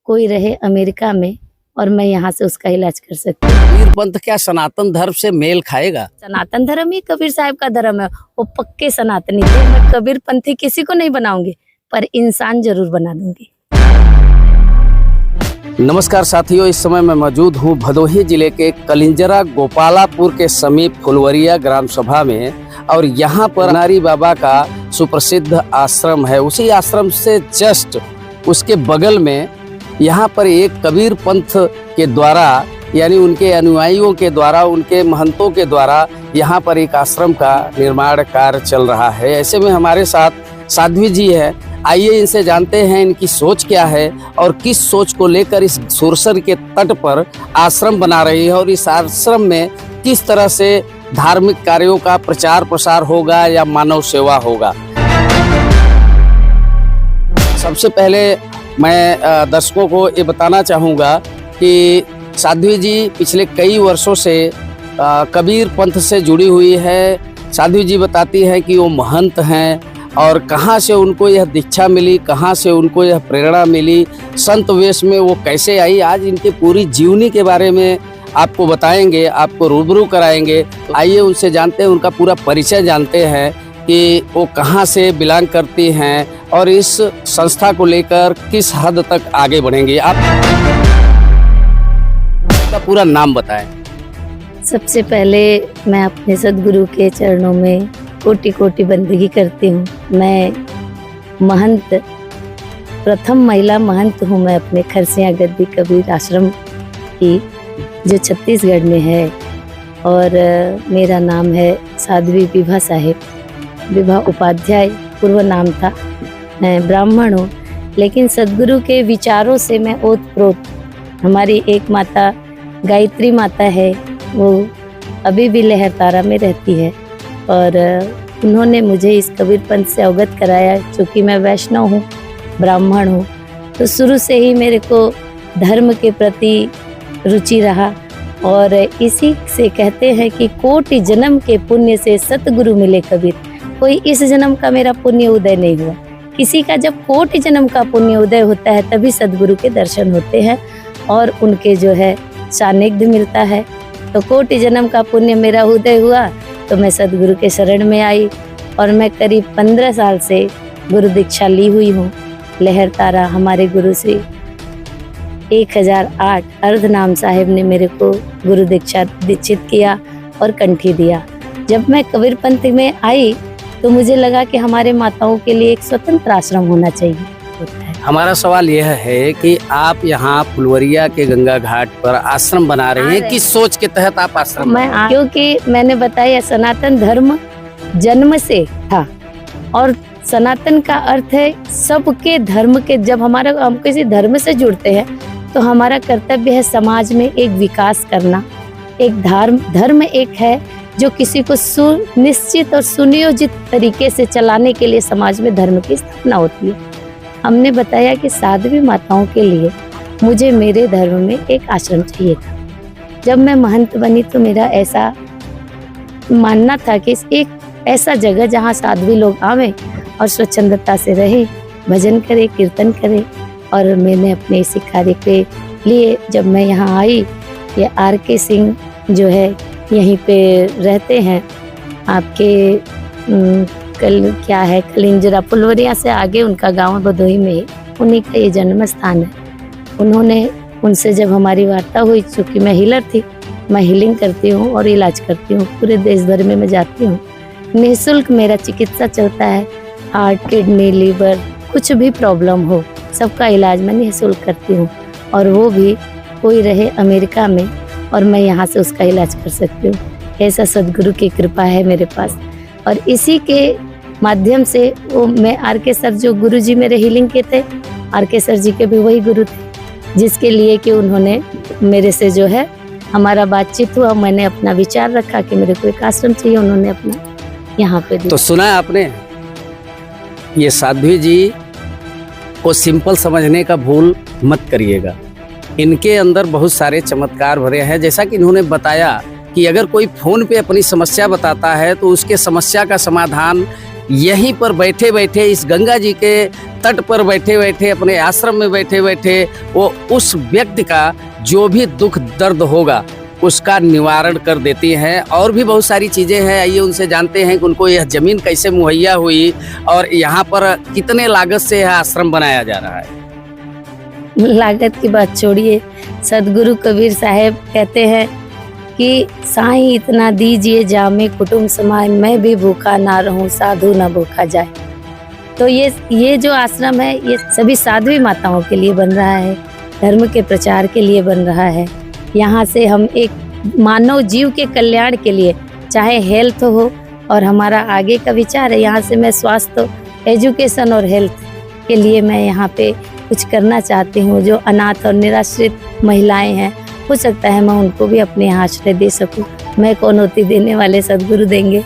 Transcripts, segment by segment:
कोई रहे अमेरिका में और मैं यहाँ से उसका इलाज कर सकती हूँ। कबीर पंथ क्या सनातन धर्म से मेल खाएगा? सनातन धर्म ही कबीर साहब का धर्म है, वो पक्के सनातनी थे। मैं कबीर पंथी किसी को नहीं बनाऊंगी, पर इंसान जरूर बना दूंगी। नमस्कार साथियों, इस समय मैं मौजूद हूँ भदोही जिले के कलिंजरा गोपालापुर के समीप फुलवरिया ग्राम सभा में, और यहाँ पर नारी बाबा का सुप्रसिद्ध आश्रम है। उसी आश्रम से जस्ट उसके बगल में यहाँ पर एक कबीर पंथ के द्वारा, यानी उनके अनुयायियों के द्वारा, उनके महंतों के द्वारा यहाँ पर एक आश्रम का निर्माण कार्य चल रहा है। ऐसे में हमारे साथ साध्वी जी है। आइए इनसे जानते हैं इनकी सोच क्या है और किस सोच को लेकर इस सुरसर के तट पर आश्रम बना रही है, और इस आश्रम में किस तरह से धार्मिक कार्यों का प्रचार प्रसार होगा या मानव सेवा होगा। सबसे पहले मैं दर्शकों को ये बताना चाहूँगा कि साध्वी जी पिछले कई वर्षों से कबीर पंथ से जुड़ी हुई है। साध्वी जी बताती हैं कि वो महंत हैं और कहाँ से उनको यह दीक्षा मिली, कहाँ से उनको यह प्रेरणा मिली, संत वेश में वो कैसे आई। आज इनकी पूरी जीवनी के बारे में आपको बताएंगे, आपको रूबरू कराएंगे। तो आइए उनसे जानते हैं, उनका पूरा परिचय जानते हैं कि वो कहाँ से बिलोंग करती हैं और इस संस्था को लेकर किस हद तक आगे बढ़ेंगे। आपका पूरा नाम बताएं। सबसे पहले मैं अपने सदगुरु के चरणों में कोटि कोटि बंदगी करती हूँ। मैं महंत, प्रथम महिला महंत हूँ मैं अपने खरसिया गद्दी कबीर आश्रम की, जो छत्तीसगढ़ में है। और मेरा नाम है साध्वी विभा साहेब, विभा उपाध्याय पूर्व नाम था। मैं ब्राह्मण हूँ, लेकिन सदगुरु के विचारों से मैं ओतप्रोत। हमारी एक माता गायत्री माता है, वो अभी भी लहरतारा में रहती है, और उन्होंने मुझे इस कबीर पंथ से अवगत कराया। चूँकि मैं वैष्णव हूँ, ब्राह्मण हूँ, तो शुरू से ही मेरे को धर्म के प्रति रुचि रहा। और इसी से कहते हैं कि कोटि जन्म के पुण्य से सतगुरु मिले कबीर। कोई इस जन्म का मेरा पुण्य उदय नहीं हुआ, किसी का जब कोटि जन्म का पुण्य उदय होता है तभी सदगुरु के दर्शन होते हैं और उनके जो है सानिध्य मिलता है। तो कोटि जन्म का पुण्य मेरा उदय हुआ तो मैं सदगुरु के शरण में आई, और मैं करीब 15 साल से गुरु दीक्षा ली हुई हूँ। लहरतारा हमारे गुरु श्री 1008 अर्धनाम साहेब ने मेरे को गुरु दीक्षा दीक्षित किया और कंठी दिया। जब मैं कबीर पंथ में आई तो मुझे लगा कि हमारे माताओं के लिए एक स्वतंत्र आश्रम होना चाहिए। हमारा सवाल यह है कि आप यहाँ फुलवरिया के गंगा घाट पर आश्रम बना रहे हैं, किस सोच के तहत आप आश्रम? क्योंकि मैंने बताया सनातन धर्म जन्म से था, और सनातन का अर्थ है सबके धर्म के। जब हम किसी धर्म से जुड़ते हैं तो हमारा कर्तव्य है समाज में एक विकास करना। एक धर्म एक है जो किसी को सुनिश्चित और सुनियोजित तरीके से चलाने के लिए समाज में धर्म की स्थापना होती है। हमने बताया कि साध्वी माताओं के लिए मुझे मेरे धर्म में एक आश्रम चाहिए था। जब मैं महंत बनी तो मेरा ऐसा मानना था कि एक ऐसा जगह जहाँ साध्वी लोग आवे और स्वच्छंदता से रहे, भजन करे, कीर्तन करे। और मैंने अपने इसी कार्य के लिए जब मैं यहाँ आई, ये RK सिंह जो है यहीं पे रहते हैं, आपके कलिंजरा फुलवरिया से आगे उनका गांव भदोही में है, उन्हीं का ये जन्म स्थान है। उनसे जब हमारी वार्ता हुई, चूँकि मैं हीलर थी, मैं हीलिंग करती हूँ और इलाज करती हूँ, पूरे देश भर में मैं जाती हूँ। निःशुल्क मेरा चिकित्सा चलता है। हार्ट, किडनी, लीवर, कुछ भी प्रॉब्लम हो सबका इलाज मैं निःशुल्क करती हूँ, और वो भी कोई रहे अमेरिका में और मैं यहाँ से उसका इलाज कर सकती हूँ। ऐसा सदगुरु की कृपा है मेरे पास। और इसी के माध्यम से वो मैं RK सर, जो गुरु जी मेरे हीलिंग के थे, RK सर जी के भी वही गुरु थे, जिसके लिए कि उन्होंने मेरे से जो है हमारा बातचीत हुआ। मैंने अपना विचार रखा कि मेरे को एक आश्रम चाहिए, उन्होंने अपना यहाँ पे दिया। तो सुना आपने, ये साध्वी जी को सिंपल समझने का भूल मत करिएगा। इनके अंदर बहुत सारे चमत्कार भरे हैं। जैसा कि इन्होंने बताया कि अगर कोई फ़ोन पे अपनी समस्या बताता है तो उसके समस्या का समाधान यहीं पर बैठे बैठे इस गंगा जी के तट पर बैठे बैठे, अपने आश्रम में बैठे बैठे वो उस व्यक्ति का जो भी दुख दर्द होगा उसका निवारण कर देती हैं। और भी बहुत सारी चीज़ें हैं, आइए उनसे जानते हैं कि उनको यह ज़मीन कैसे मुहैया हुई और यहाँ पर कितने लागत से यह आश्रम बनाया जा रहा है। लागत की बात छोड़िए, सदगुरु कबीर साहब कहते हैं कि साईं इतना दीजिए जामे कुटुंब समाए, मैं भी भूखा ना रहूं साधु ना भूखा जाए। तो ये जो आश्रम है ये सभी साध्वी माताओं के लिए बन रहा है, धर्म के प्रचार के लिए बन रहा है। यहाँ से हम एक मानव जीव के कल्याण के लिए, चाहे हेल्थ हो, और हमारा आगे का विचार है यहाँ से मैं स्वास्थ्य, एजुकेशन और हेल्थ के लिए मैं यहाँ पे कुछ करना चाहती हूँ। जो अनाथ और निराश्रित महिलाएं हैं, हो सकता है मैं उनको भी अपने यहाँ आश्रय दे सकूँ। मैं कौन होती, देने वाले सदगुरु देंगे।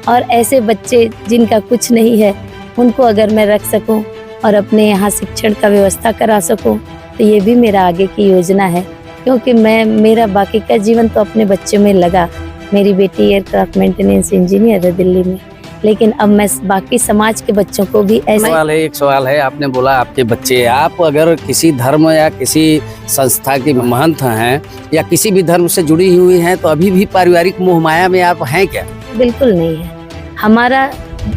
और ऐसे बच्चे जिनका कुछ नहीं है उनको अगर मैं रख सकूँ और अपने यहाँ शिक्षण का व्यवस्था करा सकूँ तो ये भी मेरा आगे की योजना है। क्योंकि मेरा बाकी का जीवन तो अपने बच्चों में लगा। मेरी बेटी एयरक्राफ्ट मेंटेनेंस इंजीनियर है दिल्ली में, लेकिन अब मैं बाकी समाज के बच्चों को भी ऐसे एक सवाल है, आपने बोला आपके बच्चे, आप अगर किसी धर्म या किसी संस्था की महंत हैं या किसी भी धर्म से जुड़ी हुई हैं तो अभी भी पारिवारिक मोह माया में आप हैं क्या? बिल्कुल नहीं है। हमारा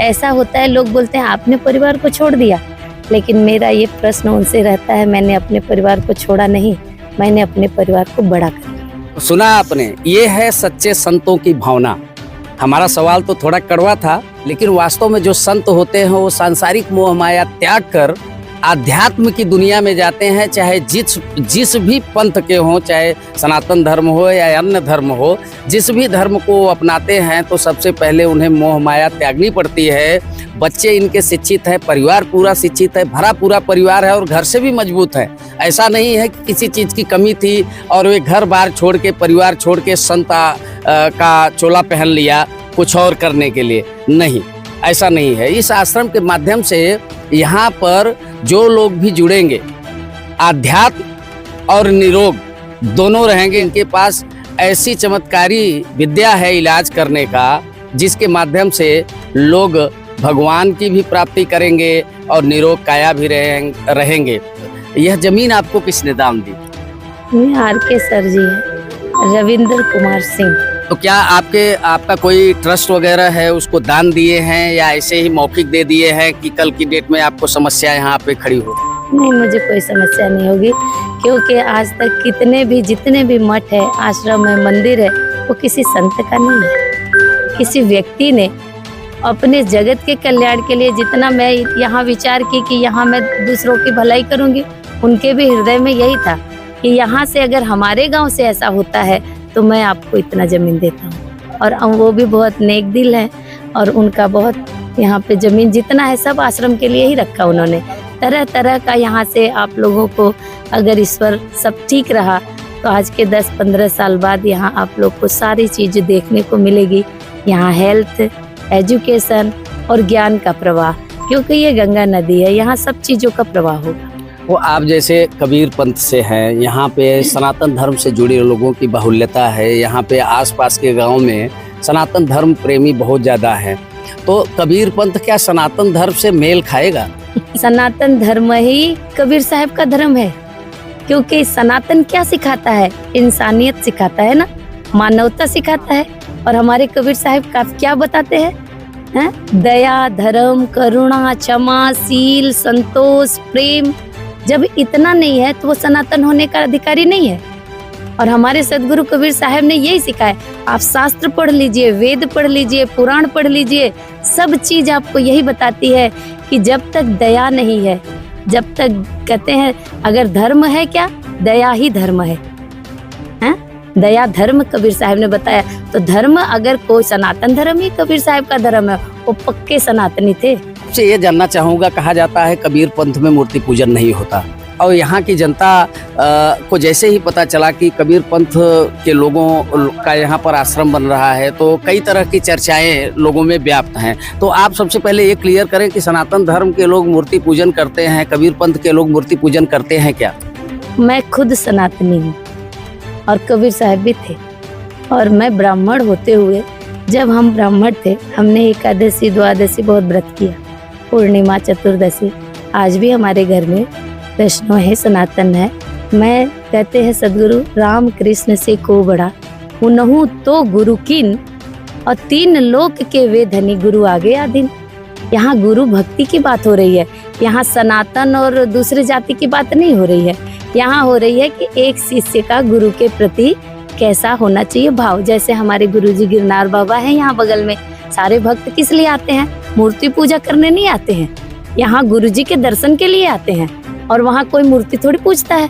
ऐसा होता है, लोग बोलते हैं आपने परिवार को छोड़ दिया, लेकिन मेरा ये प्रश्न उनसे रहता है, मैंने अपने परिवार को छोड़ा नहीं, मैंने अपने परिवार को बड़ा कर दिया। सुना आपने, ये है सच्चे संतों की भावना। हमारा सवाल तो थोड़ा कड़वा था, लेकिन वास्तव में जो संत होते हैं वो सांसारिक मोह माया त्याग कर आध्यात्म की दुनिया में जाते हैं। चाहे जिस भी पंथ के हों, चाहे सनातन धर्म हो या अन्य धर्म हो, जिस भी धर्म को वो अपनाते हैं तो सबसे पहले उन्हें मोह माया त्यागनी पड़ती है। बच्चे इनके शिक्षित हैं, परिवार पूरा शिक्षित है, भरा पूरा परिवार है और घर से भी मजबूत है। ऐसा नहीं है कि किसी चीज़ की कमी थी और वे घर बार छोड़ के, परिवार छोड़ के संत का चोला पहन लिया कुछ और करने के लिए। नहीं, ऐसा नहीं है। इस आश्रम के माध्यम से यहाँ पर जो लोग भी जुड़ेंगे, आध्यात्म और निरोग दोनों रहेंगे। इनके पास ऐसी चमत्कारी विद्या है इलाज करने का, जिसके माध्यम से लोग भगवान की भी प्राप्ति करेंगे और निरोग काया भी रहेंगे। यह जमीन आपको किसने दान दी? RK सर जी हैं, रविंद्र कुमार सिंह। तो क्या आपका कोई ट्रस्ट वगैरह है, उसको दान दिए हैं या ऐसे ही मौखिक दे दिए हैं कि कल की डेट में आपको समस्या यहाँ पे खड़ी हो? नहीं, मुझे कोई समस्या नहीं होगी, क्योंकि आज तक जितने भी मठ है, आश्रम है, मंदिर है, वो किसी संत का नहीं है। किसी व्यक्ति ने अपने जगत के कल्याण के लिए, जितना मैं यहाँ विचार की कि यहाँ मैं दूसरों की भलाई करूँगी, उनके भी हृदय में यही था कि यहाँ से अगर हमारे गांव से ऐसा होता है तो मैं आपको इतना जमीन देता हूँ। और वो भी बहुत नेक दिल है और उनका बहुत, यहाँ पे जमीन जितना है सब आश्रम के लिए ही रखा उन्होंने। तरह तरह का यहाँ से आप लोगों को, अगर ईश्वर सब ठीक रहा तो आज के 10-15 साल बाद यहाँ आप लोग को सारी चीज़ देखने को मिलेगी। यहाँ हेल्थ, एजुकेशन और ज्ञान का प्रवाह, क्योंकि ये गंगा नदी है, यहाँ सब चीज़ों का प्रवाह होगा। वो आप जैसे कबीर पंथ से हैं, यहाँ पे सनातन धर्म से जुड़े लोगों की बाहुल्यता है। यहाँ पे आसपास के गांव में सनातन धर्म प्रेमी बहुत ज़्यादा हैं। तो कबीर पंथ क्या सनातन धर्म से मेल खाएगा? सनातन धर्म ही कबीर साहब का धर्म है, क्योंकि सनातन क्या सिखाता है? इंसानियत सिखाता है ना, मानवता सिखाता है। और हमारे कबीर साहब का क्या बताते हैं? दया, धर्म, करुणा, क्षमा, शील, संतोष, प्रेम। जब इतना नहीं है तो वो सनातन होने का अधिकारी नहीं है। और हमारे सदगुरु कबीर साहब ने यही सिखाया। आप शास्त्र पढ़ लीजिए, वेद पढ़ लीजिए, पुराण पढ़ लीजिए, सब चीज आपको यही बताती है कि जब तक दया नहीं है, जब तक, कहते हैं अगर धर्म है क्या, दया ही धर्म है। दया धर्म कबीर साहब ने बताया। तो धर्म अगर कोई, सनातन धर्म ही कबीर साहब का धर्म है, वो पक्के सनातनी थे। से ये जानना चाहूँगा, कहा जाता है कबीर पंथ में मूर्ति पूजन नहीं होता, और यहाँ की जनता को जैसे ही पता चला कि कबीर पंथ के लोगों का यहाँ पर आश्रम बन रहा है तो कई तरह की चर्चाएं लोगों में व्याप्त हैं। तो आप सबसे पहले ये क्लियर करें कि सनातन धर्म के लोग मूर्ति पूजन करते हैं, कबीर पंथ के लोग मूर्ति पूजन करते हैं क्या? मैं खुद सनातनी हूँ और कबीर साहब भी थे। और मैं ब्राह्मण होते हुए, जब हम ब्राह्मण थे, हमने एकादशी, द्वादशी बहुत व्रत किया, पूर्णिमा, चतुर्दशी। आज भी हमारे घर में वैष्णव है, सनातन है। मैं कहते हैं सदगुरु राम कृष्ण से को बड़ा, उनहु तो गुरु किन, और 3 लोक के वे धनी गुरु आगे आदिन। यहाँ गुरु भक्ति की बात हो रही है। यहाँ सनातन और दूसरे जाति की बात नहीं हो रही है। यहाँ हो रही है कि एक शिष्य का गुरु के प्रति कैसा होना चाहिए भाव। जैसे हमारे गुरुजी गिरनार बाबा हैं यहाँ बगल में, सारे भक्त किस लिए आते हैं? मूर्ति पूजा करने नहीं आते हैं, यहाँ गुरुजी के दर्शन के लिए आते हैं। और वहाँ कोई मूर्ति थोड़ी पूजता है,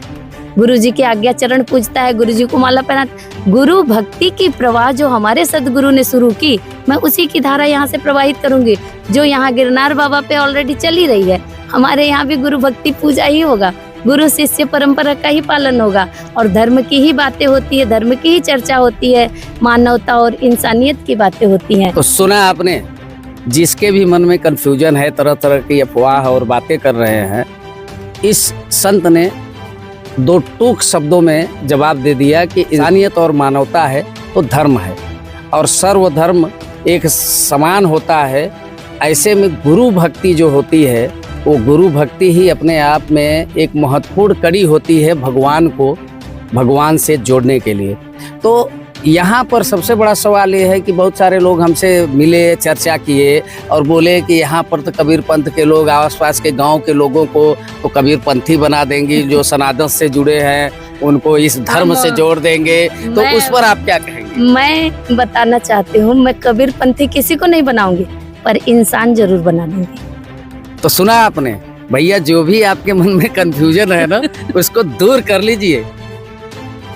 गुरुजी की आज्ञा चरण पूजता है, गुरुजी को माला पहनाता। गुरु भक्ति की प्रवाह जो हमारे सदगुरु ने शुरू की, मैं उसी की धारा यहाँ से प्रवाहित करूंगी, जो यहाँ गिरनार बाबा पे ऑलरेडी चली रही है। हमारे यहाँ भी गुरु भक्ति पूजा ही होगा, गुरु शिष्य परंपरा का ही पालन होगा, और धर्म की ही बातें होती है, धर्म की ही चर्चा होती है, मानवता और इंसानियत की बातें होती हैं। तो सुना आपने, जिसके भी मन में कंफ्यूजन है, तरह तरह की अफवाह और बातें कर रहे हैं, इस संत ने 2 टूक शब्दों में जवाब दे दिया कि इंसानियत और मानवता है तो धर्म है, और सर्वधर्म एक समान होता है। ऐसे में गुरु भक्ति जो होती है, वो गुरु भक्ति ही अपने आप में एक महत्वपूर्ण कड़ी होती है भगवान को भगवान से जोड़ने के लिए। तो यहाँ पर सबसे बड़ा सवाल ये है कि बहुत सारे लोग हमसे मिले, चर्चा किए और बोले कि यहाँ पर तो कबीर पंथ के लोग आसपास के गांव के लोगों को तो कबीर पंथी बना देंगे, जो सनातन से जुड़े हैं उनको इस धर्म से जोड़ देंगे। तो उस पर आप क्या कहेंगे? मैं बताना चाहती हूँ, मैं कबीर पंथी किसी को नहीं बनाऊंगी, पर इंसान जरूर बना दूंगी। तो सुना आपने भैया, जो भी आपके मन में कंफ्यूजन है ना, उसको दूर कर लीजिए।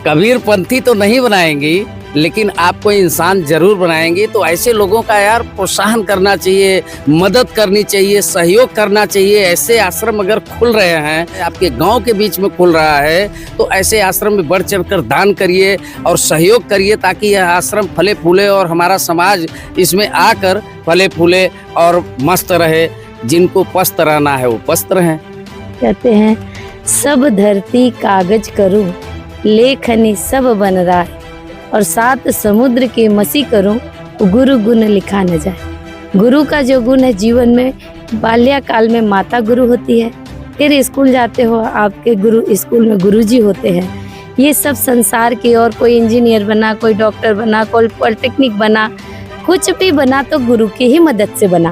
कबीर पंथी तो नहीं बनाएंगी, लेकिन आपको इंसान जरूर बनाएंगे। तो ऐसे लोगों का यार प्रोत्साहन करना चाहिए, मदद करनी चाहिए, सहयोग करना चाहिए। ऐसे आश्रम अगर खुल रहे हैं, आपके गांव के बीच में खुल रहा है, तो ऐसे आश्रम में बढ़ चढ़कर दान करिए और सहयोग करिए, ताकि यह आश्रम फले फूले और हमारा समाज इसमें आकर फले फूले और मस्त रहे। जिनको पस्त रहना है वो पस्त रहें। कहते हैं सब धरती कागज करूं, लेखनी सब बन रहा है, और 7 समुद्र की मसी करूं, गुरु गुण लिखा न जाए। गुरु का जो गुण है जीवन में, बाल्यकाल में माता गुरु होती है, फिर स्कूल जाते हो आपके गुरु, स्कूल में गुरुजी होते हैं। ये सब संसार की, और कोई इंजीनियर बना, कोई डॉक्टर बना, कोई पॉलिटेक्निक बना, कुछ भी बना तो गुरु की ही मदद से बना।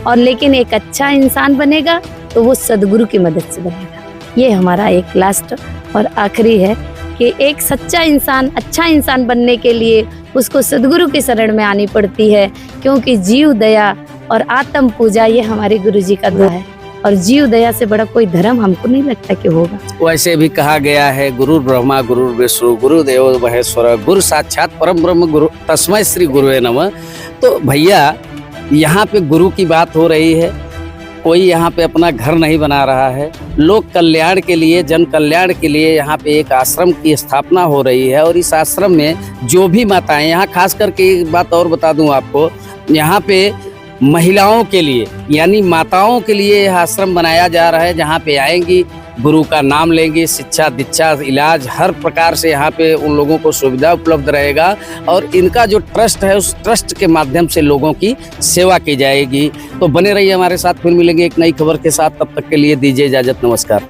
और लेकिन एक अच्छा इंसान बनेगा तो वो सदगुरु की मदद से बनेगा। ये हमारा एक लास्ट और आखिरी है कि एक सच्चा इंसान, अच्छा इंसान बनने के लिए उसको सदगुरु की शरण में आनी पड़ती है, क्योंकि जीव दया और आत्म पूजा ये हमारे गुरुजी का दुआ है, और जीव दया से बड़ा कोई धर्म हमको नहीं लगता कि होगा। वैसे भी कहा गया है, गुरु ब्रह्मा गुरु विष्णु गुरुदेव महेश्वर, गुरु साक्षात परम ब्रह्म गुरु तस्मै श्री गुरुवे नमः। तो भैया, यहाँ पे गुरु की बात हो रही है, कोई यहाँ पे अपना घर नहीं बना रहा है। लोक कल्याण के लिए, जन कल्याण के लिए यहाँ पे एक आश्रम की स्थापना हो रही है, और इस आश्रम में जो भी माताएं, यहाँ खास करके एक बात और बता दूं आपको, यहाँ पे महिलाओं के लिए यानी माताओं के लिए यह आश्रम बनाया जा रहा है, जहाँ पे आएंगी, गुरु का नाम लेंगे, शिक्षा दीक्षा इलाज हर प्रकार से यहाँ पे उन लोगों को सुविधा उपलब्ध रहेगा। और इनका जो ट्रस्ट है, उस ट्रस्ट के माध्यम से लोगों की सेवा की जाएगी। तो बने रहिए हमारे साथ, फिर मिलेंगे एक नई खबर के साथ। तब तक के लिए दीजिए इजाजत, नमस्कार।